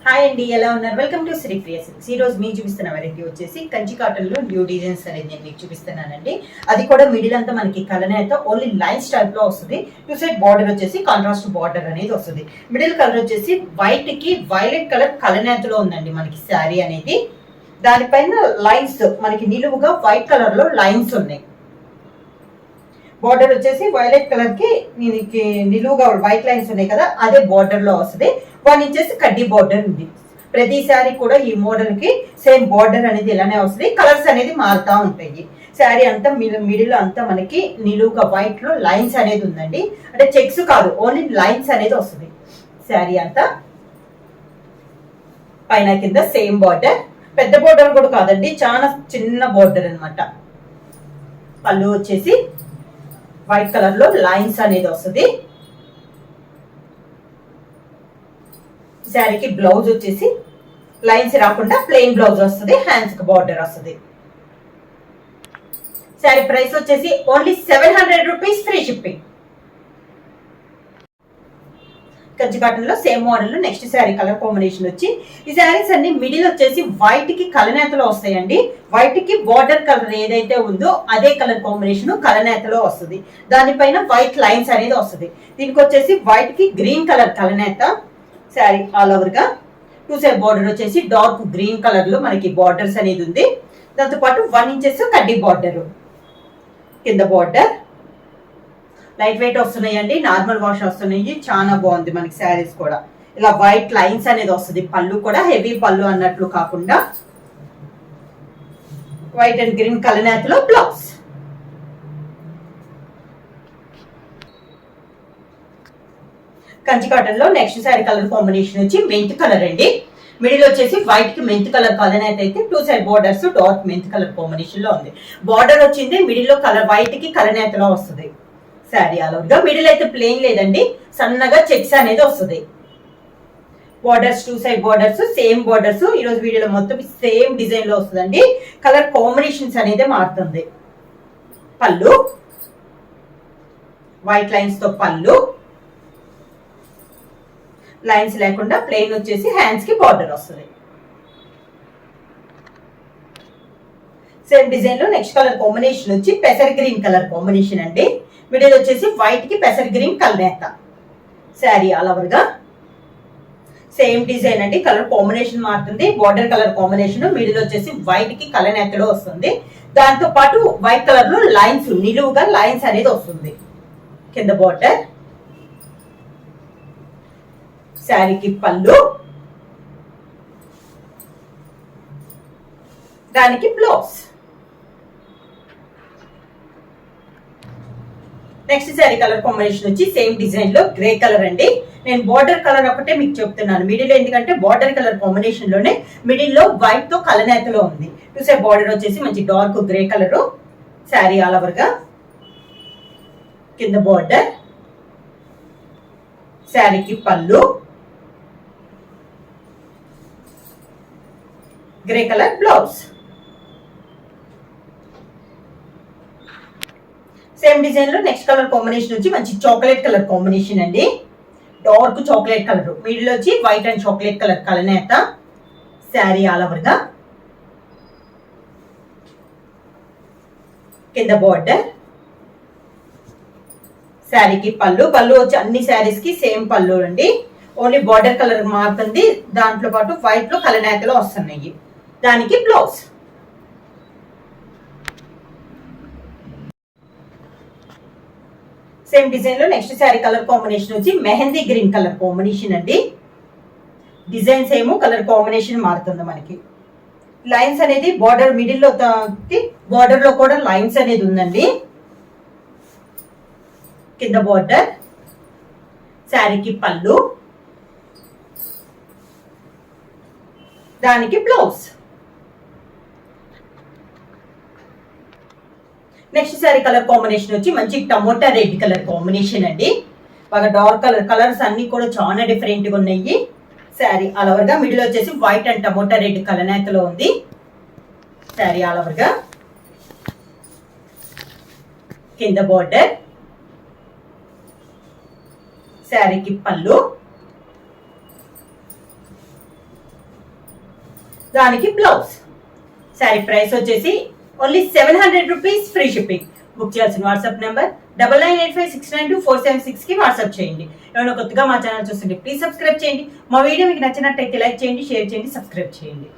Hi అండి, ఎలా ఉన్నారు? Welcome to Sri Priya silks. ఈ రోజు మీకు చూపిస్తున్న వెరైటీ వచ్చేసి కంచి కాటన్ లో న్యూ డిజైన్స్ అనేది నేను మీకు చూపిస్తున్నానండి. అది కూడా మిడిల్ అంతా మనకి కలనేత ఓన్లీ లైన్స్ టైప్ లో వస్తుంది. టూ సైడ్ బార్డర్ వచ్చేసి కాంట్రాస్ట్ బార్డర్ అనేది వస్తుంది. మిడిల్ కలర్ వచ్చేసి వైట్ కి వైలెట్ కలర్ కలనేతలో ఉందండి మనకి శారీ అనేది. దానిపైన లైన్స్ మనకి నిలువుగా వైట్ కలర్ లో లైన్స్ ఉన్నాయి. బార్డర్ వచ్చేసి వైలెట్ కలర్ కి దీనికి నిలువుగా వైట్ లైన్స్ ఉన్నాయి కదా, అదే బార్డర్ లో వస్తుంది. 1 ఇంచెస్ కడ్డీ బార్డర్ ఉంది. ప్రతి శారీ కూడా ఈ మోడల్ కి సేమ్ బార్డర్ అనేది ఇలానే వస్తుంది. కలర్స్ అనేది మారుతా ఉంటాయి. శారీ అంతా మిడిల్ అంతా మనకి నిలువుగా వైట్ లో లైన్స్ అనేది ఉందండి. అంటే చెక్స్ కాదు, ఓన్లీ లైన్స్ అనేది వస్తుంది. శారీ అంతా పైన కింద సేమ్ బార్డర్, పెద్ద బార్డర్ కూడా కాదండి, చాలా చిన్న బార్డర్ అనమాట. పళ్ళు వచ్చేసి వైట్ కలర్ లో లైన్స్ అనేది వస్తుంది. శారీకి బ్లౌజ్ వచ్చేసి లైన్స్ రాకుండా ప్లెయిన్ బ్లౌజ్ వస్తుంది. హ్యాండ్స్ కి బార్డర్ వస్తుంది. శారీ ప్రైస్ వచ్చేసి only 700 rupees, free shipping. Kanchi cotton లో సేమ్ మోడల్ లో నెక్స్ట్ శారీ కలర్ కాంబినేషన్ వచ్చి, ఈ శారీస్ అన్ని మిడిల్ వచ్చేసి వైట్ కి కలనేతలో వస్తాయండి. వైట్ కి బార్డర్ కలర్ ఏదైతే ఉందో అదే కలర్ కాంబినేషన్ కలనేతలో వస్తుంది. దానిపైన వైట్ లైన్స్ అనేది వస్తుంది. దీనికి వచ్చేసి వైట్ కి గ్రీన్ కలర్ కలనేత. శారీ ఆల్ ఓవర్ గా టూ సైడ్ బార్డర్ వచ్చేసి డార్క్ గ్రీన్ కలర్ లో మనకి బార్డర్స్ అనేది ఉంది. దాంతో పాటు 1 ఇంచెస్ కడ్డీ బార్డర్, కింద బార్డర్ లైట్ వెయిట్ వస్తున్నాయండి, నార్మల్ వాష్ వస్తున్నాయి. చాలా బాగుంది మనకి శారీస్ కూడా. ఇలా వైట్ లైన్స్ అనేది వస్తుంది. పళ్ళు కూడా హెవీ పళ్ళు అన్నట్లు కాకుండా వైట్ అండ్ గ్రీన్ కలనేతలో బ్లౌజ్. కంచి కాటన్ లో నెక్స్ట్ శారీ కలర్ కాంబినేషన్ వచ్చి మెంత్ కలర్ అండి. మిడిల్ వచ్చేసి వైట్ కి మెంత్ కలర్ కలనేత అయితే two side borders dark mint colour combination లో ఉంది. బార్డర్ వచ్చింది మిడిల్ లో కలర్ వైట్ కి కలనేతలో వస్తుంది. శారీ ఆల్ ఓవర్ గా మిడిల్ అయితే ప్లెయిన్ లేదండి, సన్నగా చెక్స్ అనేది వస్తుంది. Borders two side borders same borders. ఈ రోజు వీడియోలో మొత్తం సేమ్ డిజైన్ లో వస్తుందండి. కలర్ కాంబినేషన్స్ అనేది మారుతుంది. పళ్ళు వైట్ లైన్స్ తో పళ్ళు, లైన్స్ లేకుండా ప్లెయిన్ వచ్చేసి హ్యాండ్స్ కి బార్డర్ వస్తుంది. సేమ్ డిజైన్ లో నెక్స్ట్ కలర్ కాంబినేషన్ వచ్చి పెసర్ గ్రీన్ కలర్ కాంబినేషన్ అండి. మిడిల్ వచ్చేసి వైట్ కి పెసర్ గ్రీన్ కలనేత. శారీ ఆల్ ఓవర్ గా సేమ్ డిజైన్ అండి, కలర్ కాంబినేషన్ మారుతుంది. బార్డర్ కలర్ కాంబినేషన్ మిడిల్ వచ్చేసి వైట్ కి కలనేతలో వస్తుంది. దాంతో పాటు వైట్ కలర్ లో లైన్స్ నిలువుగా లైన్స్ అనేది వస్తుంది. కింద బార్డర్, శారీకి పళ్ళు, దానికి blouse. Next sari colour combination వచ్చి సేమ్ డిజైన్ లో గ్రే కలర్ అండి. నేను బార్డర్ కలర్ ఒకటే మీకు చెప్తున్నాను మిడిల్, ఎందుకంటే బార్డర్ కలర్ కాంబినేషన్ లోనే మిడిల్ లో వైట్ తో కలనేతలో ఉంది. చూసే బార్డర్ వచ్చేసి మంచి dark grey colour. Sari all over గా కింద బార్డర్, శారీకి పళ్ళు, grey colour blouse. Same design లో నెక్స్ట్ కలర్ కాంబినేషన్ వచ్చి మంచి చాక్లెట్ కలర్ కాంబినేషన్ అండి. డార్క్ చాక్లెట్ కలర్ మిడిల్ వచ్చి వైట్ అండ్ చాక్లెట్ కలర్ కలనేత. శారీ ఆల్ ఓవర్ గా కింద బార్డర్, శారీకి పళ్ళు. పళ్ళు వచ్చి అన్ని శారీస్ కి సేమ్ పళ్ళు అండి, ఓన్లీ బార్డర్ కలర్ మారుతుంది. దాంట్లో పాటు వైట్ లో కలనేతలో వస్తున్నాయి. దానికి బ్లౌజ్. సేమ్ డిజైన్ లో నెక్స్ట్ శారీ కలర్ కాంబినేషన్ వచ్చి మెహందీ గ్రీన్ కలర్ కాంబినేషన్ అండి. డిజైన్స్ ఏమో కలర్ కాంబినేషన్ మారుతుంది మనకి. లైన్స్ అనేది బార్డర్ మిడిల్ లో బార్డర్ లో కూడా లైన్స్ అనేది ఉందండి. కింద బార్డర్, శారీకి పళ్ళు, దానికి blouse. Next sari colour combination వచ్చి మంచి టమోటా రెడ్ కలర్ కాంబినేషన్ అండి. బాగా డార్క్ కలర్స్ అన్ని కూడా చాలా డిఫరెంట్ గా ఉన్నాయి. శారీ ఆల్ ఓవర్ గా మిడిల్ వచ్చేసి వైట్ అండ్ టమోటా రెడ్ కలనేతలో ఉంది. శారీ ఆల్ ఓవర్ గా కింద బార్డర్, శారీకి పళ్ళు, దానికి బ్లౌజ్. శారీ ప్రైస్ వచ్చేసి only 700 rupees, free shipping. Book చేయాల్సిన వాట్సాప్ నెంబర్ 9985692476 కి వాట్సాప్ చేయండి. ఏమైనా కొత్తగా మా ఛానల్ చూస్తుంటే ప్లీజ్ సబ్స్క్రైబ్ చేయండి. మా వీడియో మీకు నచ్చినట్టయితే లైక్ చేయండి, షేర్ చేయండి, సబ్స్క్రైబ్ చేయండి.